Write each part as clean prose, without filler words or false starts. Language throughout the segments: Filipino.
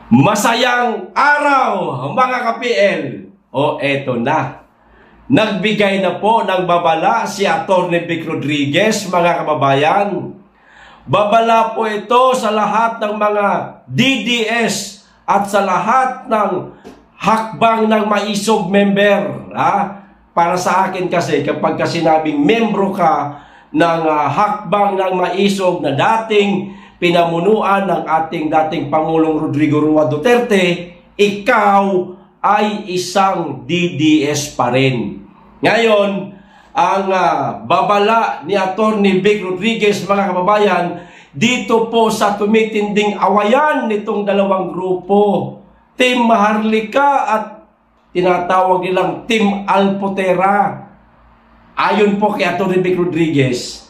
Masayang araw mga ka-PL. O eto na. Nagbigay na po ng babala si Atty. Vic Rodriguez, mga kababayan. Babala po ito sa lahat ng mga DDS at sa lahat ng hakbang ng maisog member. Para sa akin kasi, kapag sinabing membro ka ng hakbang ng maisog na dating pinamunuan ng ating dating Pangulong Rodrigo Roa Duterte, ikaw ay isang DDS pa rin. Ngayon, ang babala ni Atty. Vic Rodriguez, mga kababayan, dito po sa tumitinding awayan nitong dalawang grupo, Team Maharlika at tinatawag nilang Team Alpotera. Ayon po kay Atty. Vic Rodriguez,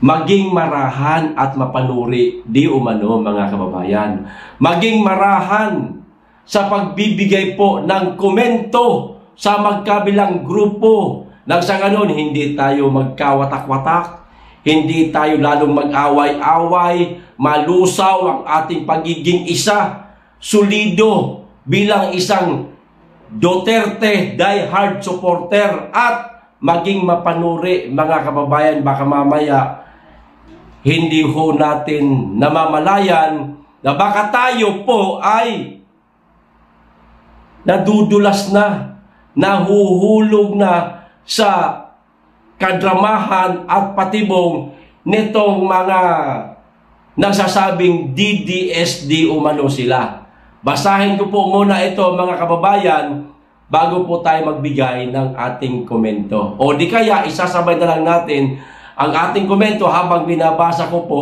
maging marahan at mapanuri di umano, mga kababayan. Maging marahan sa pagbibigay po ng komento sa magkabilang grupo. Nang sa ganon, hindi tayo magkawatak-watak, hindi tayo lalong mag-away-away, malusaw ang ating pagiging isa, solido bilang isang Duterte die-hard supporter at maging mapanuri, mga kababayan. Baka mamaya hindi ho natin namamalayan na baka tayo po ay nadudulas na, nahuhulog na sa kadramahan at patibong nitong mga nagsasabing DDSD umano sila. Basahin ko po muna ito, mga kababayan, bago po tayo magbigay ng ating komento. O di kaya isasabay na lang natin ang ating komento habang binabasa ko po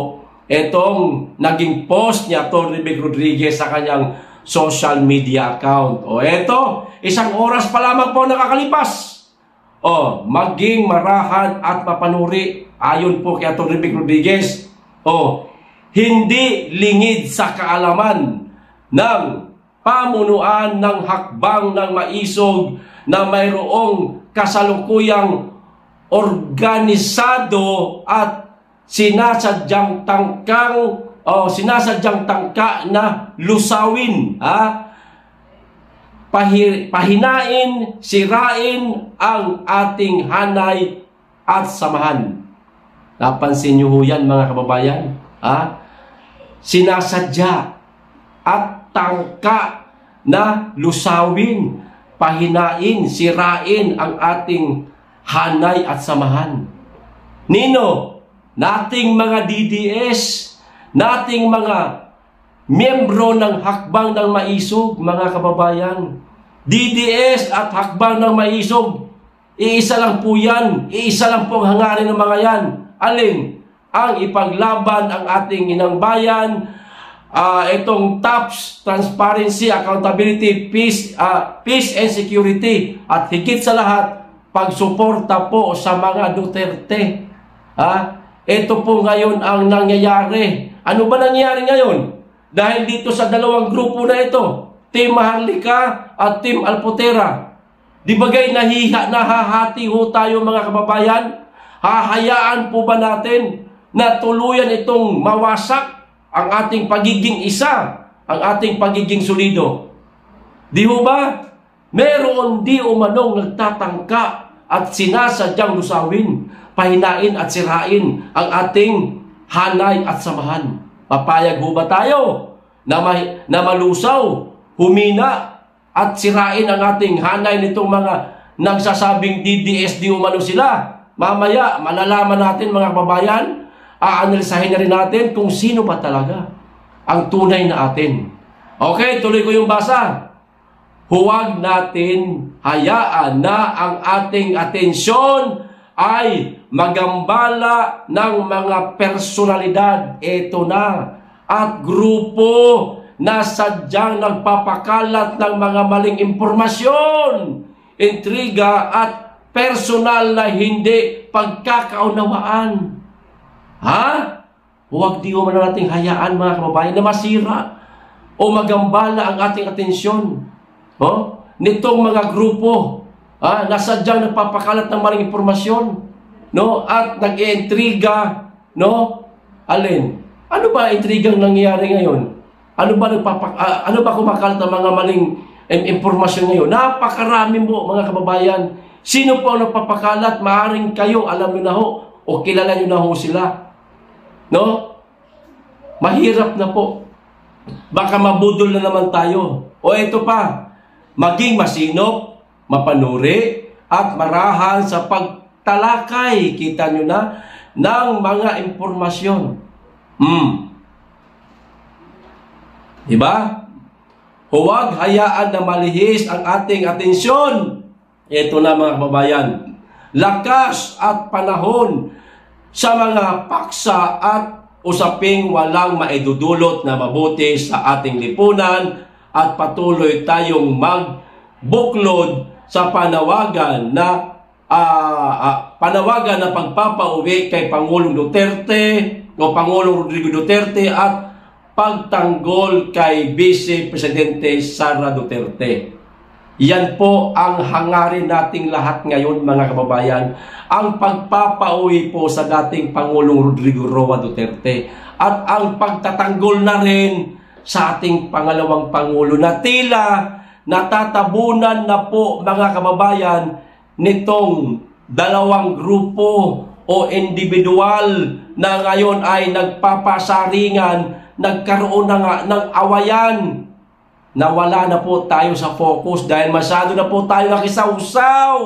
itong naging post ni Atty. Vic Rodriguez sa kanyang social media account. O eto, isang oras pa lamang po nakakalipas. O, maging marahan at mapanuri, ayon po kay Atty. Vic Rodriguez. O, hindi lingid sa kaalaman ng pamunuan ng hakbang ng maisog na mayroong kasalukuyang organisado at sinasadyang tangka na lusawin, pahinain, sirain ang ating hanay at samahan. Napansin niyo ho yan, mga kababayan? Sinasadya at tangka na lusawin, pahinain, sirain ang ating hanay at samahan. Nino? Nating mga DDS, nating mga miyembro ng hakbang ng maisog, mga kababayan. DDS at hakbang ng maisog, iisa lang po yan, iisa lang po ang hangarin ng mga yan. Alin? Ang ipaglaban ang ating inang bayan, itong TAPS, Transparency, Accountability, Peace and Security, at higit sa lahat, pagsuporta po sa mga Duterte. Ito po ngayon ang nangyayari. Ano ba nangyayari ngayon? Dahil dito sa dalawang grupo na ito, Team Maharlika at Team Alpotera, di bagay nahahati ho tayo, mga kababayan? Hahayaan po ba natin na tuluyan itong mawasak ang ating pagiging isa, ang ating pagiging solido? Di ho ba? Meron di umanong nagtatangka at sinasadyang lusawin, pahinain at sirain ang ating hanay at samahan. Papayag ho ba tayo na malusaw, humina at sirain ang ating hanay nitong mga nagsasabing DDSD umano sila? Mamaya malalaman natin, mga kababayan, aanalisahin na rin natin kung sino ba talaga ang tunay na atin. Okay, tuloy ko yung basa. Huwag natin hayaan na ang ating atensyon ay magambala ng mga personalidad, ito na, at grupo na sadyang nagpapakalat ng mga maling impormasyon, intriga at personal na hindi pagkakaunawaan. Huwag di mo na nating hayaan, mga kababayan, na masira o magambala ang ating atensyon nitong mga grupo na sadyang nagpapakalat ng maling impormasyon, at nag-iintriga, alin? Ano ba intrigang nangyayari ngayon? Ano ba kumakalat ng mga maling impormasyon ngayon? Napakarami mo, mga kababayan. Sino po ang nagpapakalat? Maaring kayo, alam nyo na ho, o kilala nyo na ho sila. No? Mahirap na po. Baka mabudol na naman tayo. O ito pa, maging masinop, mapanuri, at marahan sa pagtalakay, kita nyo na, ng mga impormasyon. Diba? Huwag hayaan na malihis ang ating atensyon. Ito na mga kababayan. Lakas at panahon sa mga paksa at usaping walang maidudulot na mabuti sa ating lipunan at patuloy tayong magbuklod sa panawagan na pagpapauwi kay Pangulong Duterte o Pangulong Rodrigo Duterte at pagtanggol kay Vice Presidente Sara Duterte. Yan po ang hangarin nating lahat ngayon, mga kababayan. Ang pagpapauwi po sa dating Pangulong Rodrigo Roa Duterte at ang pagtatanggol na rin sa ating pangalawang Pangulo na tila natatabunan na po, mga kababayan, nitong dalawang grupo o individual na ngayon ay nagpapasaringan, nagkaroon na nga ng awayan. Nawala na po tayo sa focus dahil masyado na po tayo nakisawsaw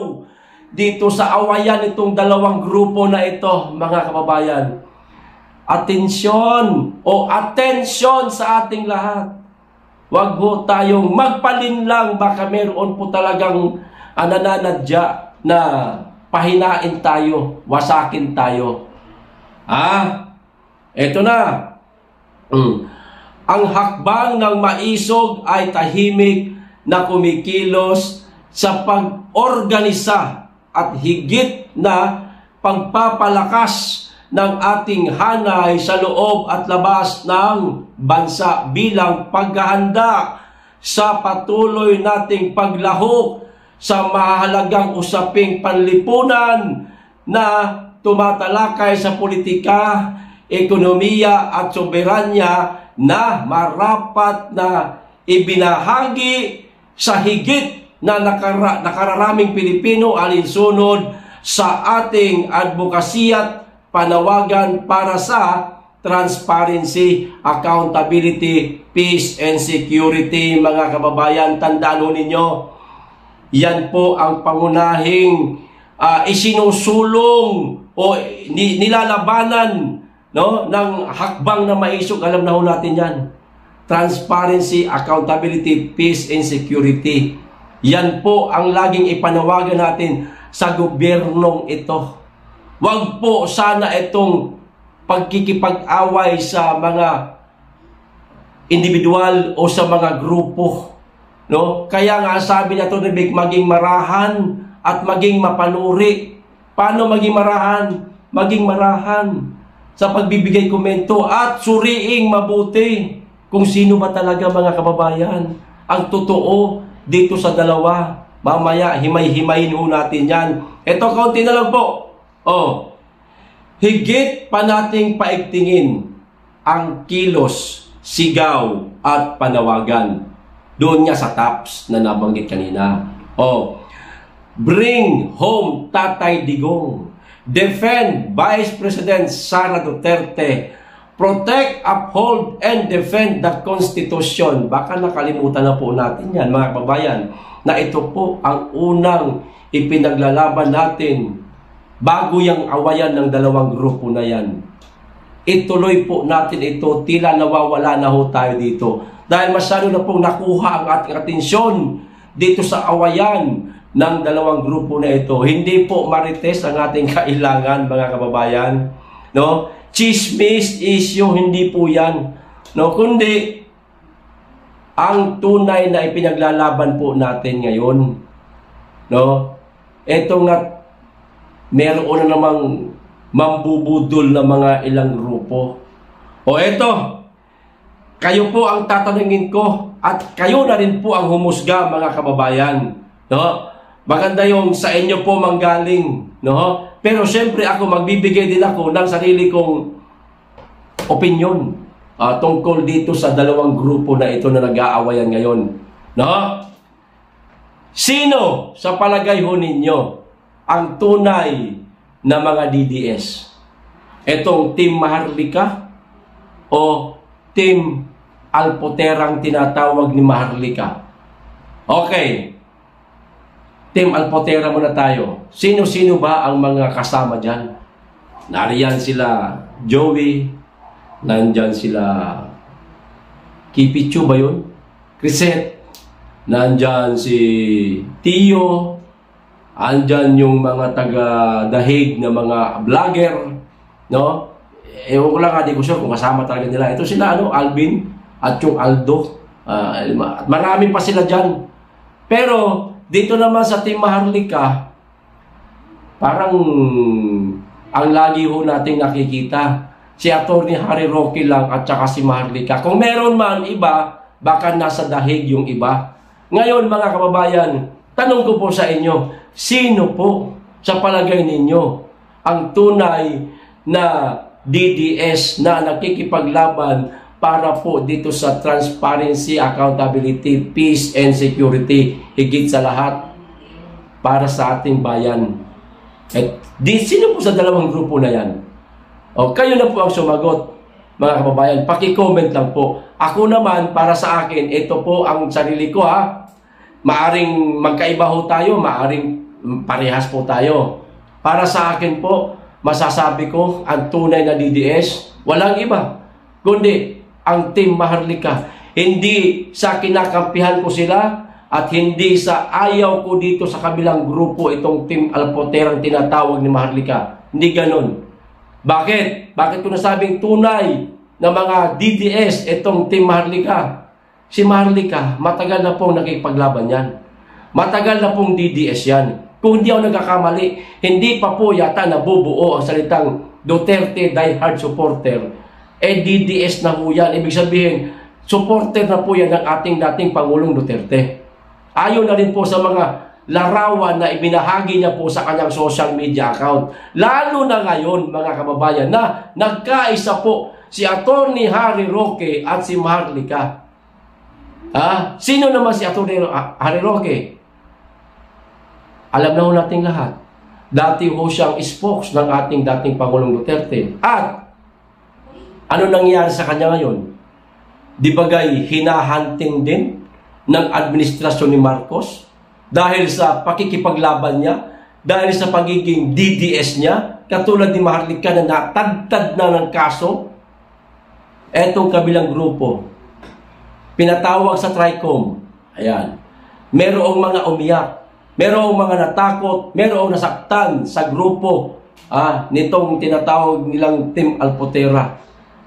dito sa awayan itong dalawang grupo na ito, mga kababayan. Atensyon o atensyon sa ating lahat. Huwag po tayong magpalinlang, baka meron po talagang nananadya na pahinain tayo, wasakin tayo. Eto na. Ang hakbang ng maisog ay tahimik na kumikilos sa pag-organisa at higit na pagpapalakas ng ating hanay sa loob at labas ng bansa bilang paghahanda sa patuloy nating paglahok sa mahalagang usaping panlipunan na tumatalakay sa politika, ekonomiya at soberanya na marapat na ibinahagi sa higit na nakararaming Pilipino alinsunod sa ating advokasya at panawagan para sa transparency, accountability, peace and security. Mga kababayan, tandaan ninyo, yan po ang pangunahing isinusulong o nilalabanan, no, ng hakbang na maisog. Alam na ho natin yan. Transparency, accountability, peace and security. Yan po ang laging ipanawagan natin sa gobyernong ito. Huwag po sana itong pagkikipag-away sa mga individual o sa mga grupo. No? Kaya nga sabi na ito, maging marahan at maging mapanuri. Paano maging marahan? Maging marahan sa pagbibigay komento at suriing mabuti kung sino ba talaga, mga kababayan, ang totoo dito sa dalawa. Mamaya, himay-himayin ho natin yan. Ito, kaunti na lang po. Higit pa nating paigtingin ang kilos, sigaw at panawagan. Doon niya sa TAPS na nabanggit kanina. Bring home Tatay Digong. Defend Vice President Sara Duterte. Protect, uphold, and defend the Constitution. Baka nakalimutan na po natin yan, mga kababayan, na ito po ang unang ipinaglalaban natin bago yung awayan ng dalawang grupo na yan. Ituloy po natin ito, tila nawawala na ho tayo dito. Dahil masyado na pong nakuha ang ating atensyon dito sa awayan ng dalawang grupo na ito. Hindi po marites ang ating kailangan, mga kababayan. No? Chismis issue, hindi po yan. No? Kundi, ang tunay na ipinaglalaban po natin ngayon. No? Ito nga, meron na namang mambubudol na mga ilang grupo. Eto, kayo po ang tatanungin ko at kayo na rin po ang humusga, mga kababayan. No? Maganda yung sa inyo po manggaling. No? Pero syempre ako, magbibigay din ako ng sarili kong opinion. tungkol dito sa dalawang grupo na ito na nag-aawayan ngayon. No? Sino sa palagay ho ninyo ang tunay na mga DDS? Itong Team Maharlika o Team Alpoterang tinatawag ni Maharlika? Okay. Team Alpotera muna tayo. Sino-sino ba ang mga kasama dyan? Nariyan sila Joey, nandyan sila Kipichu ba yun? Crisette, nandyan si Tio, andyan yung mga taga-dahig na mga vlogger, no? Ewan ko lang, di ko sure kung kasama talaga nila. Ito sila, Alvin at yung Aldo. At marami pa sila dyan. Pero, dito naman sa Team Maharlika, parang ang lagi ho nating nakikita, si Atty. Harry Roque lang at saka si Maharlika. Kung meron man iba, baka nasa dahig yung iba. Ngayon mga kababayan, tanong ko po sa inyo, sino po sa palagay ninyo ang tunay na DDS na nakikipaglaban para po dito sa transparency, accountability, peace, and security, higit sa lahat para sa ating bayan? At sino po sa dalawang grupo na yan? O, kayo na po ang sumagot, mga kababayan. Paki-comment lang po. Ako naman, para sa akin, ito po ang sarili ko, ha. Maaring magkaiba ho tayo, maaring parehas po tayo. Para sa akin po, masasabi ko, ang tunay na DDS, walang iba, kundi ang Team Maharlika. Hindi sa kinakampihan ko sila at hindi sa ayaw ko dito sa kabilang grupo itong Team Alpoterang tinatawag ni Maharlika. Hindi ganon. Bakit? Bakit ko nasabing tunay na mga DDS itong Team Maharlika? Si Maharlika, matagal na pong nakipaglaban yan. Matagal na pong DDS yan. Kung hindi ako nagkakamali, hindi pa po yata nabubuo ang salitang Duterte diehard supporter. DDS na po yan. Ibig sabihin, supporter na po yan ng ating dating Pangulong Duterte. Ayon na rin po sa mga larawan na ibinahagi niya po sa kanyang social media account. Lalo na ngayon, mga kababayan, na nagkaisa po si Atty. Harry Roque at si Maharlika. Sino naman si Atty. Harry Roque? Alam na ho nating lahat. Dati ho siyang spokes ng ating dating Pangulong Duterte. At ano nangyari sa kanya ngayon? Di bagay hinahunting din ng administrasyon ni Marcos dahil sa pakikipaglaban niya, dahil sa pagiging DDS niya, katulad ni Maharlika na natagtad na ng kaso. Etong kabilang grupo, pinatawag sa TRICOM. Ayan. Merong mga umiyak, merong mga natakot, merong nasaktan sa grupo nitong tinatawag nilang Team Alpotera.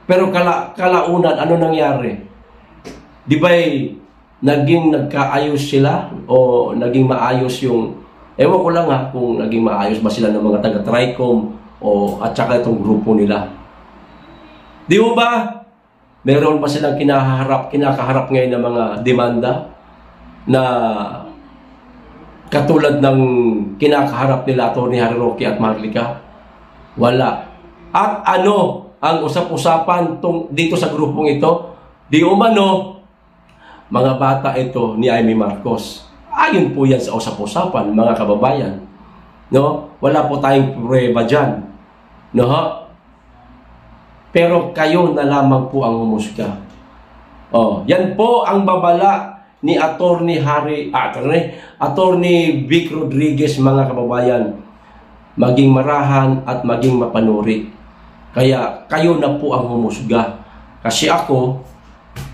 Pero kalaunan, ano nangyari? Di ba'y naging nagkaayos sila o naging maayos yung, ewan ko lang kung naging maayos ba sila ng mga taga-TRICOM o at saka itong grupo nila. Di ba? Meron pa silang kinakaharap ngayon ng mga demanda na katulad ng kinakaharap nila Atty. Harry Roque at Maharlika? Wala. At ano ang usap-usapan dito sa grupong ito? Di umano, mga bata ito ni Amy Marcos. Ayon po yan sa usap-usapan, mga kababayan. No? Wala po tayong prueba dyan. No? Pero kayo na lamang po ang humusga. Yan po ang babala ni Atty. Vic Rodriguez, mga kababayan. Maging marahan at maging mapanuri. Kaya kayo na po ang humusga. Kasi ako,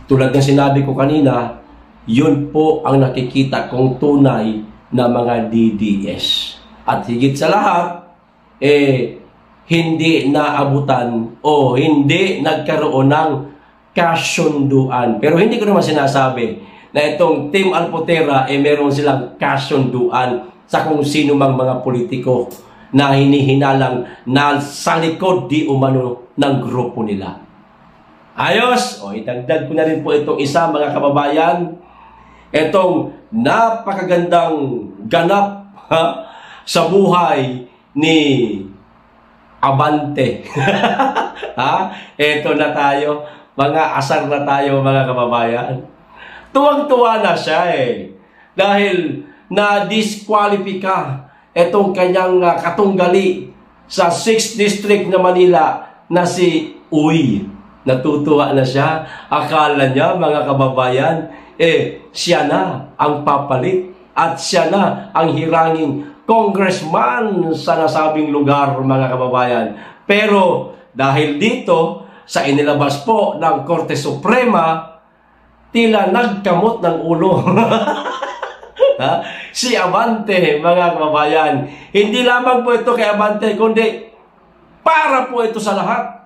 tulad ng sinabi ko kanina, yun po ang nakikita kong tunay na mga DDS. At higit sa lahat, hindi naabutan o hindi nagkaroon ng kasunduan. Pero hindi ko naman sinasabi na itong Team Alpotera meron silang kasunduan sa kung sino mang mga politiko na hinihinalang na sa likod di umano ng grupo nila. Ayos! Idagdag ko na rin po itong isa, mga kababayan. Itong napakagandang ganap sa buhay ni Abante. Ito na tayo. mga asar na tayo mga kababayan. Tuwang-tuwa na siya dahil na-disqualify itong kanyang katunggali sa 6th District na Manila na si Uy. Natutuwa na siya. Akala niya mga kababayan, siya na ang papalit at siya na ang hiranging congressman sa nasabing lugar mga kababayan. Pero dahil dito sa inilabas po ng Korte Suprema, tila nagkamot ng ulo. Si Abante mga kababayan. Hindi lamang po ito kay Abante, kundi para po ito sa lahat.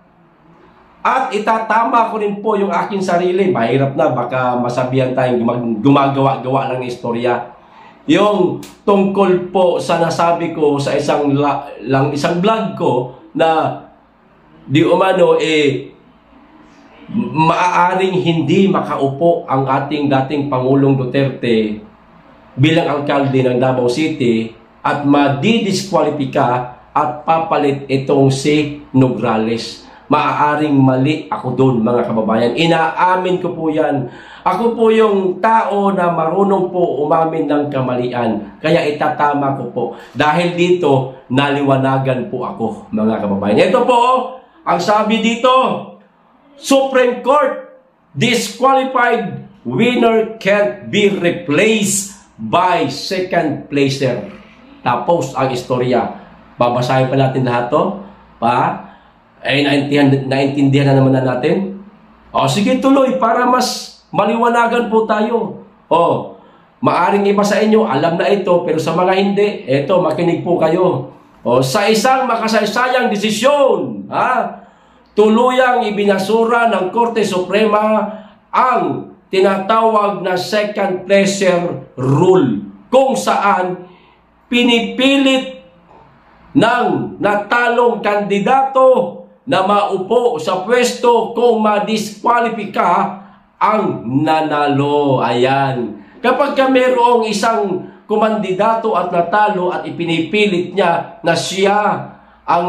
At itatama ko rin po yung aking sarili. Mahirap na, baka masabihan tayong gumagawa-gawa ng istorya. Yung tungkol po sa nasabi ko sa isang vlog ko na di umano maaaring hindi makaupo ang ating dating Pangulong Duterte bilang alkalde ng Davao City at madidisqualify at papalit itong si Nograles. Maaaring mali ako doon mga kababayan. Inaamin ko po yan. Ako po yung tao na marunong po umamin ng kamalian. Kaya itatama ko po. Dahil dito, naliwanagan po ako mga kababayan. Ito po, ang sabi dito, Supreme Court, disqualified winner can't be replaced by second placer. Tapos ang istorya. Babasahin pa natin lahat to. Naintindihan na naman na natin. Sige tuloy para mas maliwanagan po tayo. Maaring iba sa inyo, alam na ito, pero sa mga hindi, eto, makinig po kayo. Sa isang makasaysayang desisyon, tuluyang ibinasura ng Korte Suprema ang tinatawag na second placer rule, kung saan pinipilit ng natalong kandidato na maupo sa pwesto kung ma-disqualify ang nanalo. Ayan. Kapag mayroong isang kumandidato at natalo at ipinipilit niya na siya ang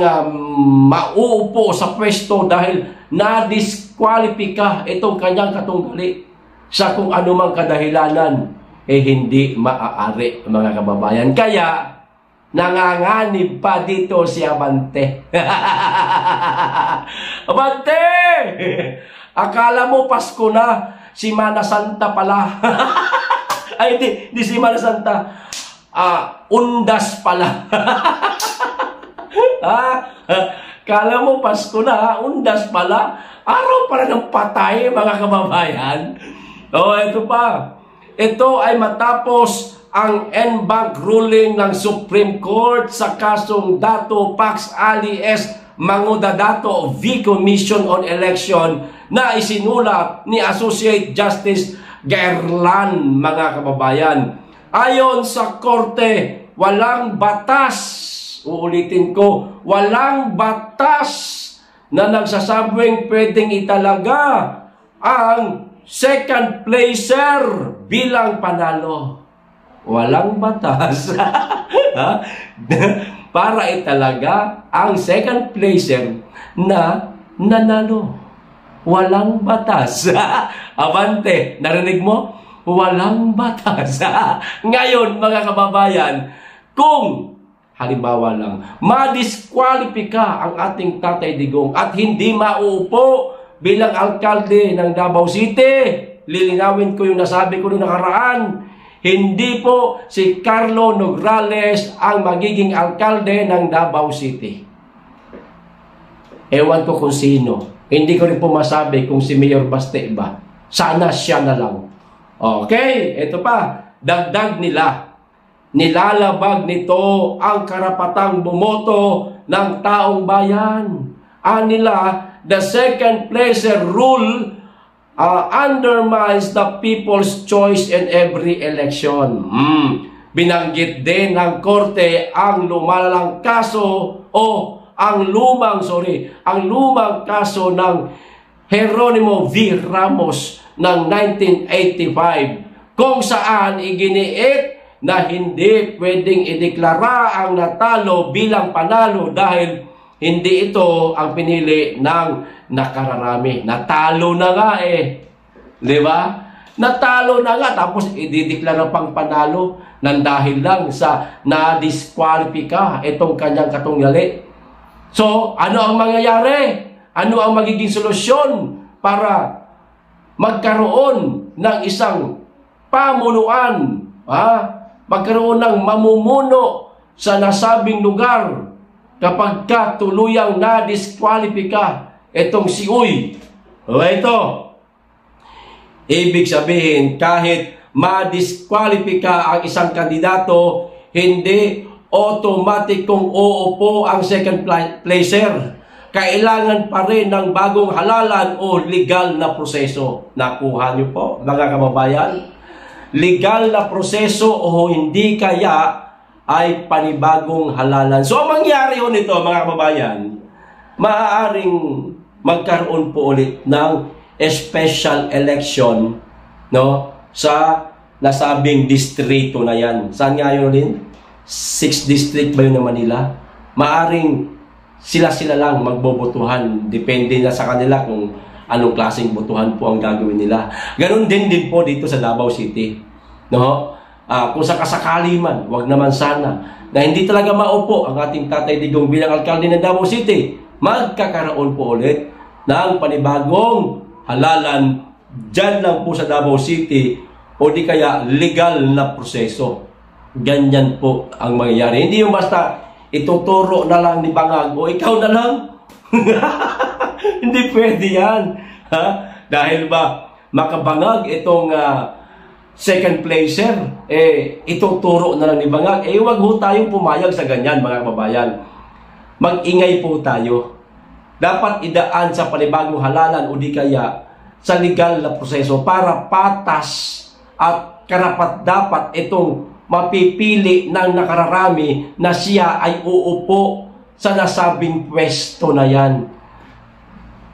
mauupo sa pwesto dahil na-disqualify itong kanyang katunggali sa kung anumang kadahilanan, hindi maaari mga kababayan. Kaya nanganganib pa dito si Abante. Abante! Akala mo Pasko na, si Mana Santa pala. Ay, di si Mana Santa. Undas pala. Kala mo Pasko na, undas pala. Araw pala ng patay, mga kababayan. Ito pa. Ito ay matapos ang en banc ruling ng Supreme Court sa kasong Dato Pax Ali S. Mangudadato V. Commission on Election na isinulat ni Associate Justice Gaerlan, mga kababayan. Ayon sa korte, walang batas, uulitin ko, walang batas na nagsasabing pwedeng italaga ang second placer bilang panalo. Walang batas para italaga ang second placer na nanalo. Walang batas. Abante, narinig mo? Walang batas. Ngayon, mga kababayan, kung halimbawa lang, ma-disqualify ang ating Tatay Digong at hindi mauupo bilang alkalde ng Davao City, lilinawin ko yung nasabi ko noong nakaraan, hindi po si Carlo Nograles ang magiging alkalde ng Davao City. Ewan ko kung sino. Hindi ko rin po masabi kung si Mayor Baste ba. Sana siya na lang. Okay, ito pa. Dagdag nila. Nilalabag nito ang karapatang bumoto ng taong bayan. Nila, the second placer rule undermines the people's choice in every election. Binanggit din ng korte ang lumalalang kaso ang lumang kaso ng Jeronimo V. Ramos ng 1985 kung saan iginiit na hindi pwedeng ideklara ang natalo bilang panalo dahil hindi ito ang pinili ng nakararami. Natalo na nga eh. Di ba? Natalo na nga. Tapos idideklara pang panalo nang dahil lang sa na-disqualify itong kanyang katungali. So, ano ang mangyayari? Ano ang magiging solusyon para magkaroon ng isang pamunuan? Magkaroon ng mamumuno sa nasabing lugar kapag ka tuluyang na-disqualify ka itong si Uy. Ito, ibig sabihin, kahit ma-disqualify ka ang isang kandidato, hindi automatic kung uupo ang second placer. Kailangan pa rin ng bagong halalan o legal na proseso. Nakuha niyo po, mga kababayan? Legal na proseso o hindi kaya ay panibagong halalan. So, ang mangyari ho nito, mga kababayan, maaaring magkaroon po ulit ng special election, no, sa nasabing distrito na yan. Saan nga yun din? 6th district ba yun na Manila? Maaring sila-sila lang magbobotohan. Depende na sa kanila kung anong klaseng botohan po ang gagawin nila. Ganon din po dito sa Davao City. No? Kung sakasakali man, wag naman sana, na hindi talaga maupo ang ating Tatay Digong bilang alkalde ng Davao City, magkakaroon po ulit ng panibagong halalan dyan lang po sa Davao City o di kaya legal na proseso. Ganyan po ang mangyayari. Hindi yung basta ituturo na lang ni Bangag o ikaw na lang. Hindi pwede yan. Dahil ba makabangag itong second placer, ituturo na lang ni Bangag. Wag ho tayong pumayag sa ganyan, mga kababayan. Mag-ingay po tayo. Dapat idaan sa panibagong halalan o di kaya sa legal na proseso para patas at karapat-dapat itong mapipili ng nakararami na siya ay uupo sa nasabing pwesto na yan.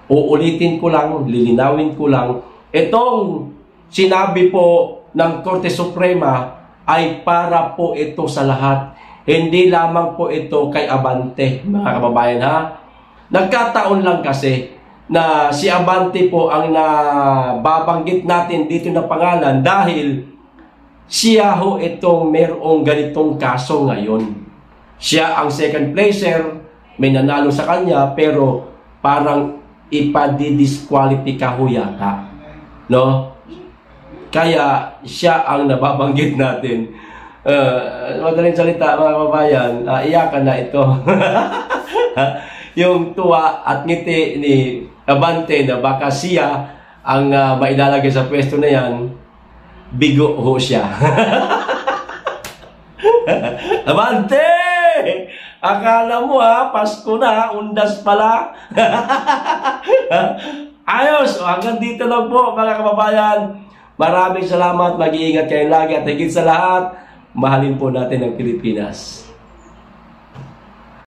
Uulitin ko lang, lilinawin ko lang, itong sinabi po ng Korte Suprema ay para po ito sa lahat. Hindi lamang po ito kay Abante, mga kababayan, ha? Nagkataon lang kasi na si Abante po ang nababanggit natin dito na pangalan dahil siya ho itong merong ganitong kaso ngayon. Siya ang second placer, may nanalo sa kanya, pero parang ipadidisqualify ho yata. No? Kaya siya ang nababanggit natin. Madaling salita, mga kababayan, iyakan na ito. Yung tuwa at ngiti ni Abante na baka siya ang mailalagay sa pwesto na yan, bigo ho siya. Abante! Akala mo Pasko na, undas pala. Ayos! Hanggang dito lang po, mga kababayan. Maraming salamat, mag-iingat kayo lagi at higit sa lahat, mahalin po natin ang Pilipinas.